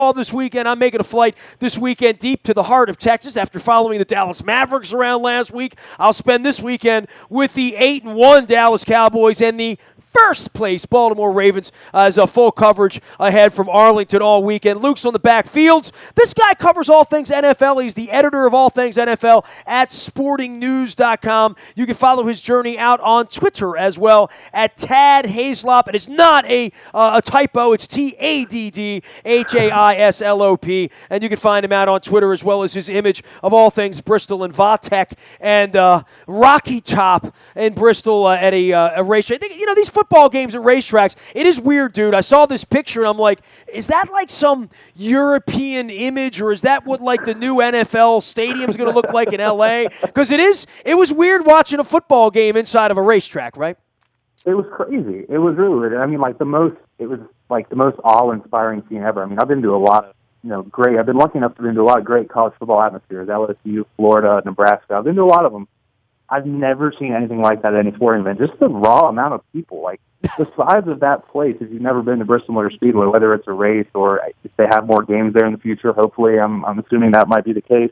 all this weekend. I'm making a flight this weekend deep to the heart of Texas after following the Dallas Mavericks around last week. I'll spend this weekend with the 8-1 Dallas Cowboys and the first place Baltimore Ravens as a full coverage ahead from Arlington all weekend. Luke's on the backfields. This guy covers all things NFL. He's the editor of all things NFL at sportingnews.com. You can follow his journey out on Twitter as well at Tad Hayslop. It is not a typo. It's TADDHAISLOP. And you can find him out on Twitter as well as his image of all things Bristol and Vautech and Rocky Top in Bristol at a racetrack. These football games at racetracks, it is weird, dude. I saw this picture, and I'm like, is that like some European image, or is that what like the new NFL stadium's going to look like in L.A.? Because it was weird watching a football game inside of a racetrack, right? It was crazy. It was really weird. I mean, it was like the most awe-inspiring scene ever. I mean, I've been to a lot of, great. I've been lucky enough to be to a lot of great college football atmospheres, LSU, Florida, Nebraska. I've been to a lot of them. I've never seen anything like that at any sporting event. Just the raw amount of people, like the size of that place. If you've never been to Bristol Motor Speedway, whether it's a race or if they have more games there in the future, hopefully, I'm assuming that might be the case.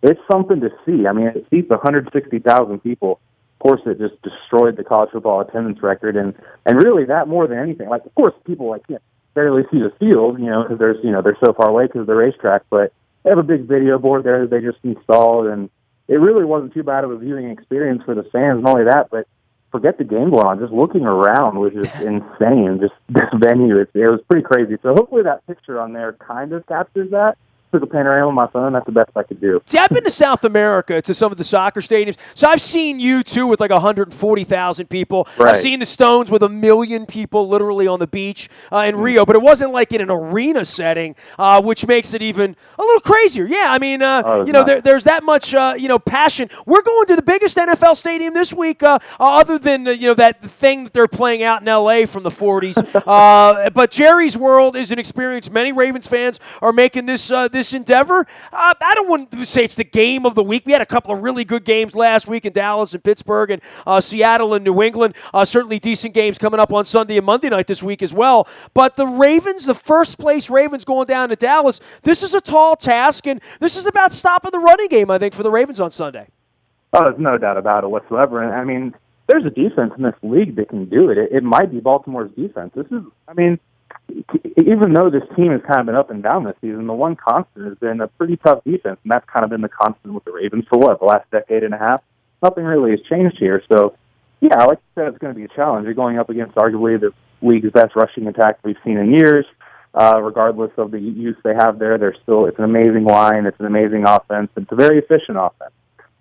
It's something to see. I mean, it seats 160,000 people. Of course, it just destroyed the college football attendance record, and really that more than anything. Like, of course, people can't barely see the field, because they're so far away because of the racetrack. But they have a big video board there that they just installed, and it really wasn't too bad of a viewing experience for the fans. Not only that, but forget the game going on. Just looking around was just insane. Just this venue, it was pretty crazy. So hopefully that picture on there kind of captures that. Took a panorama on my phone. That's the best I could do. See, I've been to South America to some of the soccer stadiums, so I've seen you too with like 140,000 people. Right. I've seen the Stones with 1 million people literally on the beach in Rio, but it wasn't like in an arena setting, which makes it even a little crazier. Yeah, I mean, there's that much passion. We're going to the biggest NFL stadium this week, other than that thing that they're playing out in L.A. from the 40s. But Jerry's World is an experience. Many Ravens fans are making this endeavor. I don't want to say it's the game of the week. We had a couple of really good games last week in Dallas and Pittsburgh and Seattle and New England. Certainly decent games coming up on Sunday and Monday night this week as well. But the Ravens, the first place Ravens going down to Dallas, this is a tall task, and this is about stopping the running game, I think, for the Ravens on Sunday. Oh, there's no doubt about it whatsoever. And I mean, there's a defense in this league that can do it. It might be Baltimore's defense. Even though this team has kind of been up and down this season, the one constant has been a pretty tough defense, and that's kind of been the constant with the Ravens for the last decade and a half. Nothing really has changed here. So, yeah, like you said, it's going to be a challenge. You're going up against arguably the league's best rushing attack we've seen in years. Regardless of the use they have there, it's an amazing line, it's an amazing offense, it's a very efficient offense.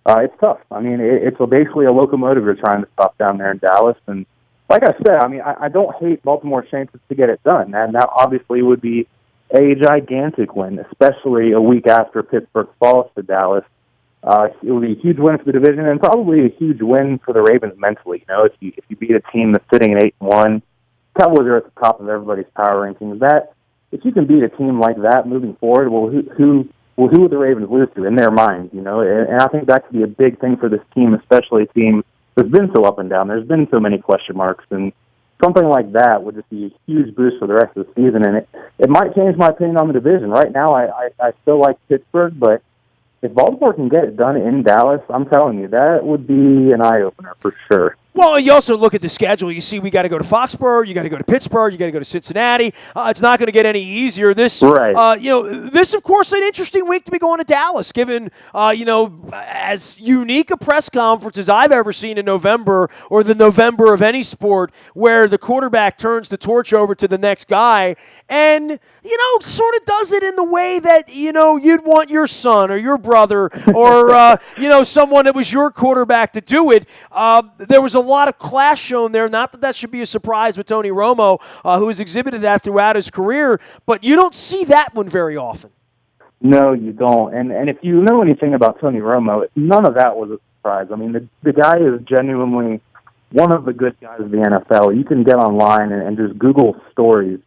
It's tough. I mean, it's basically a locomotive you're trying to stop down there in Dallas, and like I said, I mean, I don't hate Baltimore's chances to get it done, and that obviously would be a gigantic win, especially a week after Pittsburgh falls to Dallas. It would be a huge win for the division, and probably a huge win for the Ravens mentally. If you beat a team that's sitting at 8-1, Cowboys are at the top of everybody's power rankings. If you can beat a team like that moving forward, who would the Ravens lose to in their minds? And I think that could be a big thing for this team, especially a team that's been so up and down. There's been so many question marks, and something like that would just be a huge boost for the rest of the season, and it might change my opinion on the division. Right now, I still like Pittsburgh, but if Baltimore can get it done in Dallas, I'm telling you, that would be an eye-opener for sure. Well, you also look at the schedule. You see we got to go to Foxborough, you got to go to Pittsburgh, you got to go to Cincinnati. It's not going to get any easier. This, this, of course, an interesting week to be going to Dallas, given, as unique a press conference as I've ever seen in November or the November of any sport, where the quarterback turns the torch over to the next guy and, sort of does it in the way that, you'd want your son or your brother or, someone that was your quarterback to do it. There was a lot of class shown there. Not that should be a surprise with Tony Romo, who has exhibited that throughout his career, but you don't see that one very often. No, you don't. And if you know anything about Tony Romo, none of that was a surprise. I mean, the guy is genuinely one of the good guys of the NFL. You can get online and just Google stories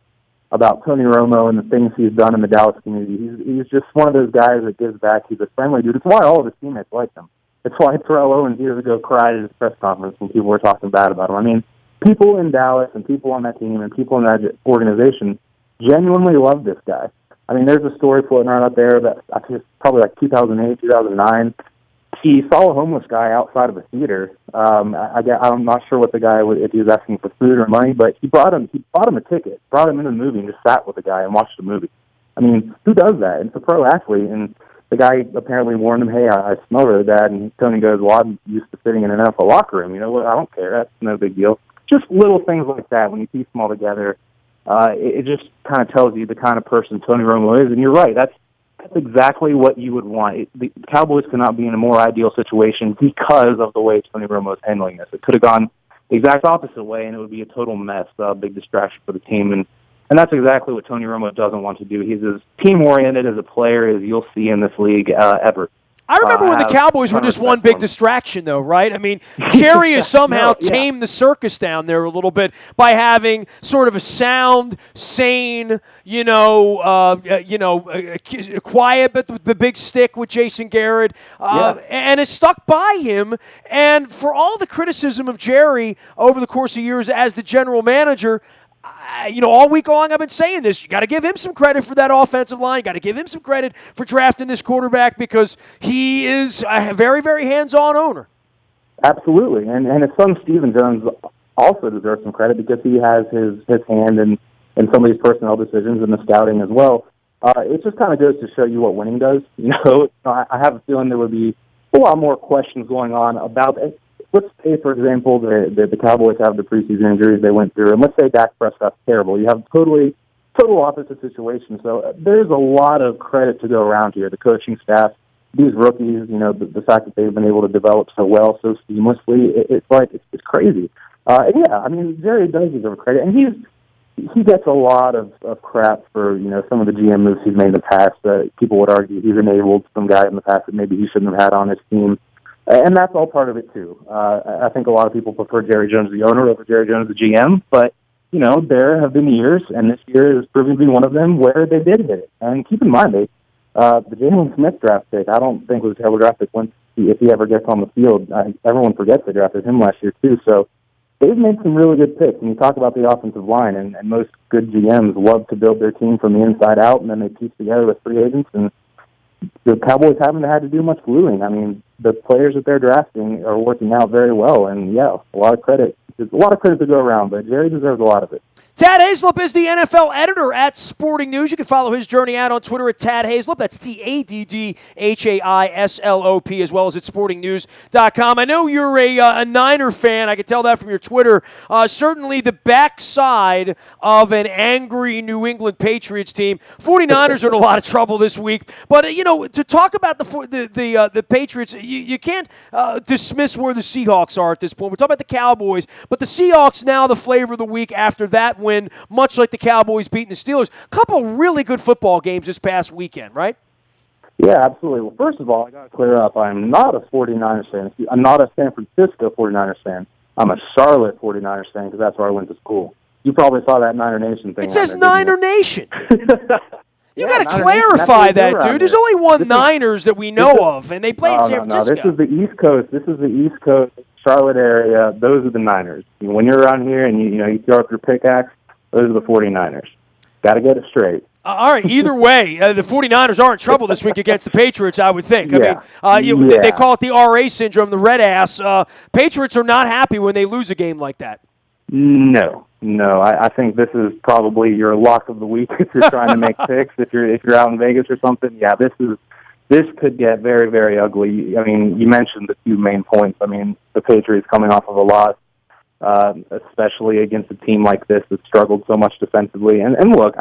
about Tony Romo and the things he's done in the Dallas community. He's just one of those guys that gives back. He's a friendly dude. It's why all of his teammates like him. It's why Terrell Owens years ago cried at his press conference when people were talking bad about him. I mean, people in Dallas and people on that team and people in that organization genuinely love this guy. I mean, there's a story floating around out there that I think it's probably like 2008, 2009. He saw a homeless guy outside of a theater. I'm not sure what the guy was, if he was asking for food or money, but he bought him a ticket, brought him into the movie, and just sat with the guy and watched the movie. I mean, who does that? And it's a pro athlete, and the guy apparently warned him, "Hey, I smell really bad." And Tony goes, "Well, I'm used to sitting in an NFL locker room. You know what? I don't care. That's no big deal." Just little things like that. When you piece them all together, it just kind of tells you the kind of person Tony Romo is. And you're right. That's exactly what you would want. The Cowboys could not be in a more ideal situation because of the way Tony Romo is handling this. It could have gone the exact opposite way, and it would be a total mess, a big distraction for the team. And that's exactly what Tony Romo doesn't want to do. He's as team-oriented as a player as you'll see in this league ever. I remember when the Cowboys were just one big distraction, though, right? I mean, Jerry has somehow tamed the circus down there a little bit by having sort of a sound, sane, quiet but the big stick with Jason Garrett, and has stuck by him. And for all the criticism of Jerry over the course of years as the general manager, all week long I've been saying this. You got to give him some credit for that offensive line. You got to give him some credit for drafting this quarterback because he is a very, very hands-on owner. Absolutely, and his son Stephen Jones also deserves some credit because he has his hand in some of these personnel decisions and the scouting as well. It just kind of goes to show you what winning does. I have a feeling there would be a lot more questions going on about it. Let's say, for example, the Cowboys have the preseason injuries they went through, and let's say Dak Prescott's terrible. You have total opposite situation. So there's a lot of credit to go around here. The coaching staff, these rookies, the fact that they've been able to develop so well, so seamlessly, it's crazy. Jerry does deserve credit, and he gets a lot of crap for some of the GM moves he's made in the past. People would argue he's enabled some guy in the past that maybe he shouldn't have had on his team. And that's all part of it, too. I think a lot of people prefer Jerry Jones, the owner, over Jerry Jones, the GM. But, there have been years, and this year is proving to be one of them, where they did hit it. And keep in mind, the Jalen Smith draft pick, I don't think was a terrible draft pick if he ever gets on the field. Everyone forgets they drafted him last year, too. So they've made some really good picks. And you talk about the offensive line, and most good GMs love to build their team from the inside out, and then they piece together with free agents. And the Cowboys haven't had to do much gluing. I mean, the players that they're drafting are working out very well, and a lot of credit. There's a lot of credit to go around, but Jerry deserves a lot of it. Tad Haslip is the NFL editor at Sporting News. You can follow his journey out on Twitter at Tad Haslip. That's TADDHAISLOP, as well as at sportingnews.com. I know you're a Niner fan. I can tell that from your Twitter. Certainly the backside of an angry New England Patriots team. 49ers are in a lot of trouble this week. But, to talk about the Patriots, you can't dismiss where the Seahawks are at this point. We're talking about the Cowboys, but the Seahawks now the flavor of the week after that win, much like the Cowboys beating the Steelers. A couple really good football games this past weekend, right? Yeah, absolutely. Well, first of all, I got to clear up. I'm not a 49ers fan. I'm not a San Francisco 49ers fan. I'm a Charlotte 49ers fan because that's where I went to school. You probably saw that Niner Nation thing. It says Niner Nation. You got to clarify that, dude. There's only one Niners that we know of, and they play in San Francisco. This is the East Coast. This is the East Coast, Charlotte area. Those are the Niners. When you're around here and you throw up your pickaxe, those are the 49ers. Got to get it straight. All right, either way, the 49ers are in trouble this week against the Patriots, I would think. They call it the RA syndrome, the red ass. Patriots are not happy when they lose a game like that. No. I think this is probably your lock of the week if you're trying to make picks. If you're out in Vegas or something, this could get very, very ugly. I mean, you mentioned the two main points. I mean, the Patriots coming off of a loss, especially against a team like this that struggled so much defensively. And look,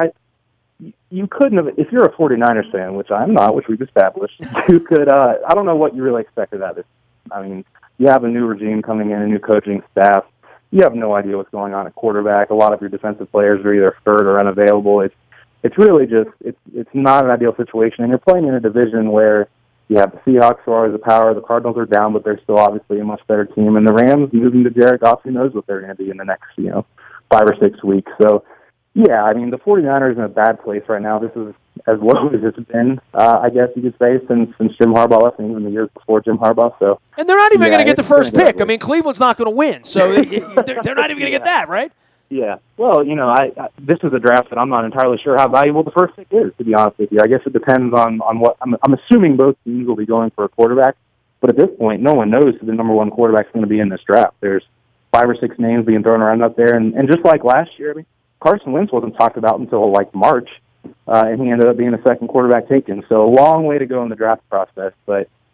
you couldn't have, if you're a 49ers fan, which I'm not, which we've established, you could, I don't know what you really expected out of this. I mean, you have a new regime coming in, a new coaching staff. You have no idea what's going on at quarterback. A lot of your defensive players are either hurt or unavailable. It's really just, it's not an ideal situation. And you're playing in a division where you have the Seahawks who are always a power. The Cardinals are down, but they're still obviously a much better team. And the Rams, moving to Jared Goff, who knows what they're going to be in the next, 5 or 6 weeks. So, yeah, I mean, the 49ers are in a bad place right now. This is as low as it's been, I guess you could say, since Jim Harbaugh left, and even the years before Jim Harbaugh. So, and they're not even going to get the first pick. I mean, Cleveland's not going to win, so they're not even going to get that, right? Yeah. Well, this is a draft that I'm not entirely sure how valuable the first pick is, to be honest with you. I guess it depends on what I'm assuming both teams will be going for a quarterback, but at this point, no one knows who the number one quarterback is going to be in this draft. There's 5 or 6 names being thrown around up there, and just like last year, I mean, Carson Wentz wasn't talked about until like March, and he ended up being the second quarterback taken. So a long way to go in the draft process,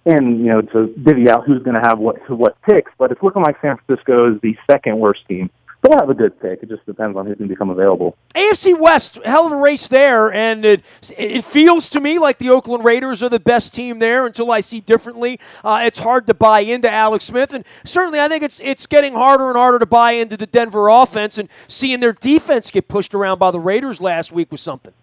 and to divvy out who's going to have what picks, but it's looking like San Francisco is the second worst team. They'll have a good pick. It just depends on who's going to become available. AFC West, hell of a race there, and it feels to me like the Oakland Raiders are the best team there until I see differently. It's hard to buy into Alex Smith, and certainly I think it's getting harder and harder to buy into the Denver offense, and seeing their defense get pushed around by the Raiders last week was something.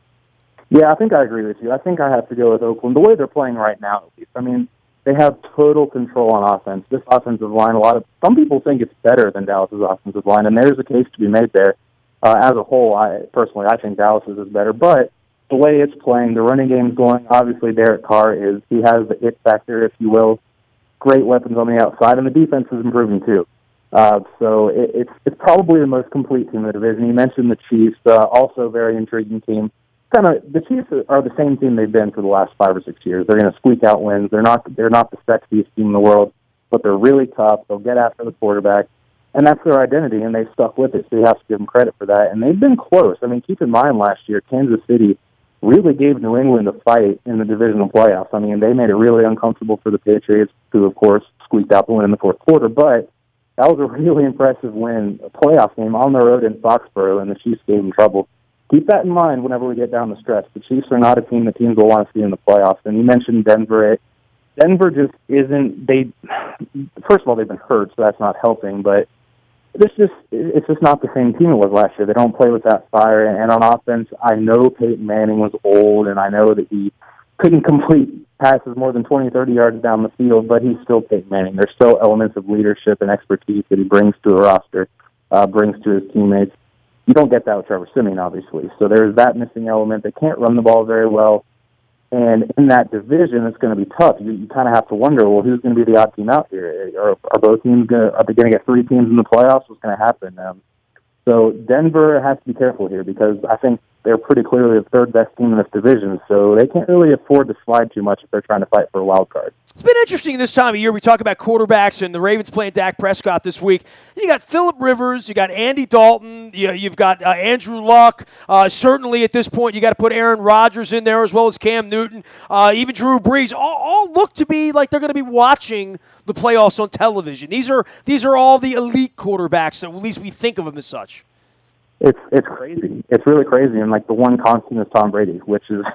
Yeah, I think I agree with you. I think I have to go with Oakland. The way they're playing right now, at least. I mean, they have total control on offense. This offensive line, some people think it's better than Dallas's offensive line, and there's a case to be made there. As a whole, I think Dallas's is better, but the way it's playing, the running game's going. Obviously, Derek Carr he has the it factor, if you will. Great weapons on the outside, and the defense is improving too. So it's probably the most complete team in the division. You mentioned the Chiefs, also very intriguing team. The Chiefs are the same team they've been for the last 5 or 6 years. They're going to squeak out wins. They're not the sexiest team in the world, but they're really tough. They'll get after the quarterback, and that's their identity, and they've stuck with it. So you have to give them credit for that. And they've been close. I mean, keep in mind last year, Kansas City really gave New England a fight in the divisional playoffs. I mean, they made it really uncomfortable for the Patriots, who of course squeaked out the win in the fourth quarter. But that was a really impressive win, a playoff game on the road in Foxborough, and the Chiefs gave them trouble. Keep that in mind whenever we get down the stretch. The Chiefs are not a team that teams will want to see in the playoffs. And you mentioned Denver. Denver just isn't. First of all, they've been hurt, so that's not helping. But it's just not the same team it was last year. They don't play with that fire. And on offense, I know Peyton Manning was old, and I know that he couldn't complete passes more than 20, 30 yards down the field, but he's still Peyton Manning. There's still elements of leadership and expertise that he brings to a roster, brings to his teammates. You don't get that with Trevor Siemian, obviously. So there's that missing element. They can't run the ball very well. And in that division, it's going to be tough. You kind of have to wonder, well, who's going to be the odd team out here? Are both teams are they going to get 3 teams in the playoffs? What's going to happen? So Denver has to be careful here because I think they're pretty clearly the third best team in this division, so they can't really afford to slide too much if they're trying to fight for a wild card. It's been interesting this time of year. We talk about quarterbacks, and the Ravens playing Dak Prescott this week. You got Phillip Rivers, you got Andy Dalton, you've got Andrew Luck. Certainly at this point, you got to put Aaron Rodgers in there as well as Cam Newton, even Drew Brees. All look to be like they're going to be watching the playoffs on television. These are all the elite quarterbacks, so at least we think of them as such. It's crazy. It's really crazy, and like the one constant is Tom Brady, which is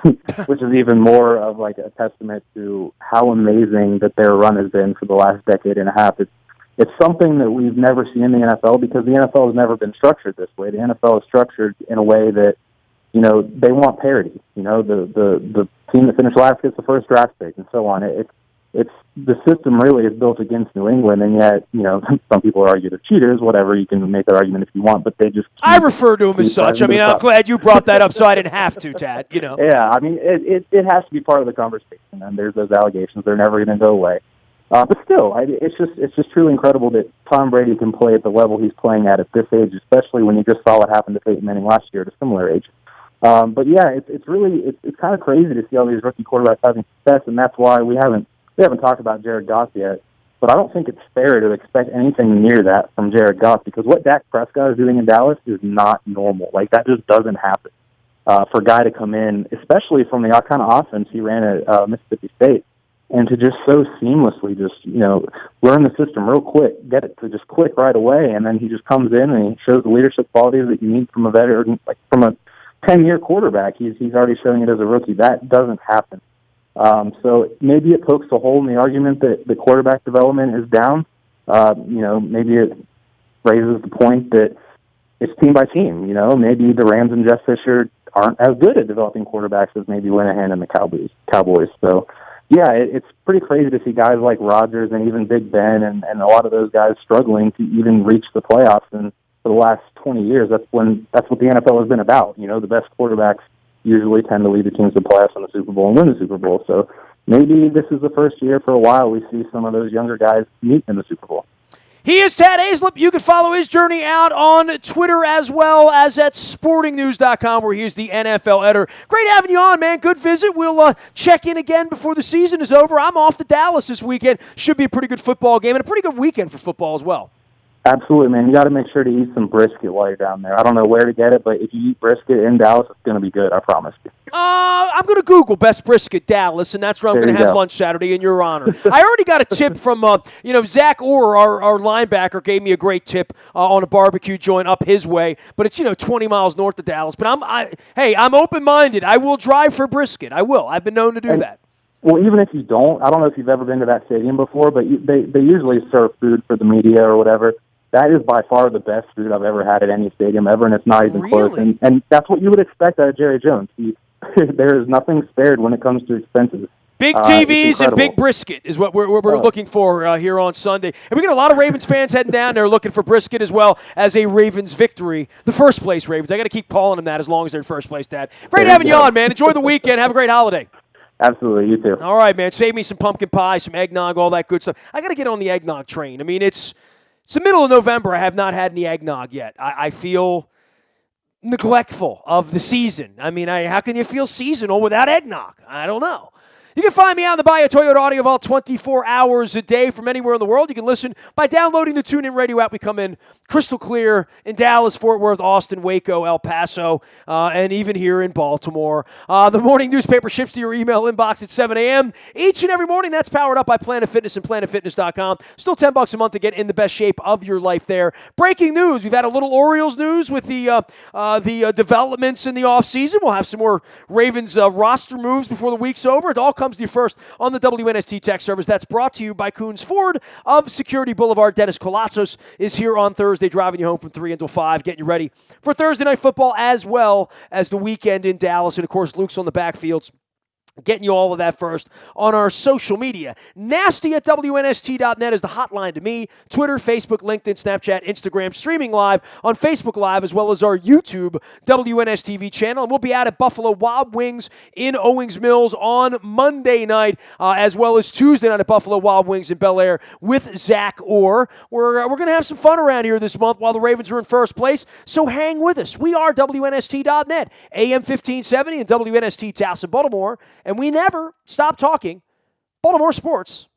even more of like a testament to how amazing that their run has been for the last decade and a half. It's something that we've never seen in the NFL because the NFL has never been structured this way. The NFL is structured in a way that they want parity. The team that finished last gets the first draft pick, and so on. It's the system really is built against New England, and yet, some people argue they're cheaters, whatever. You can make that argument if you want, but they just... I refer to them as such. I mean, I'm glad you brought that up so I didn't have to, Tad, Yeah, I mean, it has to be part of the conversation, and there's those allegations. They're never going to go away. But still, it's just truly incredible that Tom Brady can play at the level he's playing at this age, especially when you just saw what happened to Peyton Manning last year at a similar age. But yeah, it's kind of crazy to see all these rookie quarterbacks having success, and that's why we haven't talked about Jared Goff yet, but I don't think it's fair to expect anything near that from Jared Goff because what Dak Prescott is doing in Dallas is not normal. Like, that just doesn't happen for a guy to come in, especially from the kind of offense he ran at Mississippi State, and to just so seamlessly just, learn the system real quick, get it to just click right away, and then he just comes in and he shows the leadership qualities that you need from a veteran, like from a 10-year quarterback. He's already showing it as a rookie. That doesn't happen. So maybe it pokes a hole in the argument that the quarterback development is down. Maybe it raises the point that it's team by team. Maybe the Rams and Jeff Fisher aren't as good at developing quarterbacks as maybe Linehan and the Cowboys. So, yeah, it's pretty crazy to see guys like Rodgers and even Big Ben and a lot of those guys struggling to even reach the playoffs. And for the last 20 years, that's what the NFL has been about. The best quarterbacks usually tend to lead the teams to the playoffs in the Super Bowl and win the Super Bowl. So maybe this is the first year for a while we see some of those younger guys meet in the Super Bowl. He is Tad Aislip. You can follow his journey out on Twitter as well as at sportingnews.com, where he is the NFL editor. Great having you on, man. Good visit. We'll check in again before the season is over. I'm off to Dallas this weekend. Should be a pretty good football game and a pretty good weekend for football as well. Absolutely, man. You got to make sure to eat some brisket while you're down there. I don't know where to get it, but if you eat brisket in Dallas, it's going to be good. I promise you. I'm going to Google Best Brisket Dallas, and that's where I'm going to have lunch Saturday in your honor. I already got a tip from, Zach Orr, our linebacker, gave me a great tip on a barbecue joint up his way, but it's, 20 miles north of Dallas. But I'm open-minded. I will drive for brisket. I will. I've been known to do that. Well, even if you don't, I don't know if you've ever been to that stadium before, but they usually serve food for the media or whatever. That is by far the best food I've ever had at any stadium ever, and it's not even close. And that's what you would expect out of Jerry Jones. There is nothing spared when it comes to expenses. Big TVs and big brisket is what we're looking for here on Sunday. And we got a lot of Ravens fans heading down there looking for brisket as well as a Ravens victory. The first place Ravens. I got to keep calling them that as long as they're in first place, Dad. Great having you on, man. Enjoy the weekend. Have a great holiday. Absolutely, you too. All right, man. Save me some pumpkin pie, some eggnog, all that good stuff. I got to get on the eggnog train. I mean, it's the middle of November. I have not had any eggnog yet. I feel neglectful of the season. I mean, how can you feel seasonal without eggnog? I don't know. You can find me on the Buy a Toyota Audio Vault 24 hours a day from anywhere in the world. You can listen by downloading the TuneIn Radio app. We come in crystal clear in Dallas, Fort Worth, Austin, Waco, El Paso, and even here in Baltimore. The morning newspaper ships to your email inbox at 7 a.m. each and every morning. That's powered up by Planet Fitness and PlanetFitness.com. Still $10 a month to get in the best shape of your life there. Breaking news. We've had a little Orioles news with the developments in the offseason. We'll have some more Ravens roster moves before the week's over. It all comes to you first on the WNST text service. That's brought to you by Coons Ford of Security Boulevard. Dennis Colatzos is here on Thursday, driving you home from 3 until 5, getting you ready for Thursday Night Football as well as the weekend in Dallas. And, of course, Luke's on the backfields, getting you all of that first on our social media. Nasty at WNST.net is the hotline to me. Twitter, Facebook, LinkedIn, Snapchat, Instagram, streaming live on Facebook Live, as well as our YouTube WNSTV channel. And we'll be out at Buffalo Wild Wings in Owings Mills on Monday night, as well as Tuesday night at Buffalo Wild Wings in Bel Air with Zach Orr. We're going to have some fun around here this month while the Ravens are in first place, so hang with us. We are WNST.net, AM 1570 and WNST Towson, Baltimore. And we never stop talking Baltimore sports.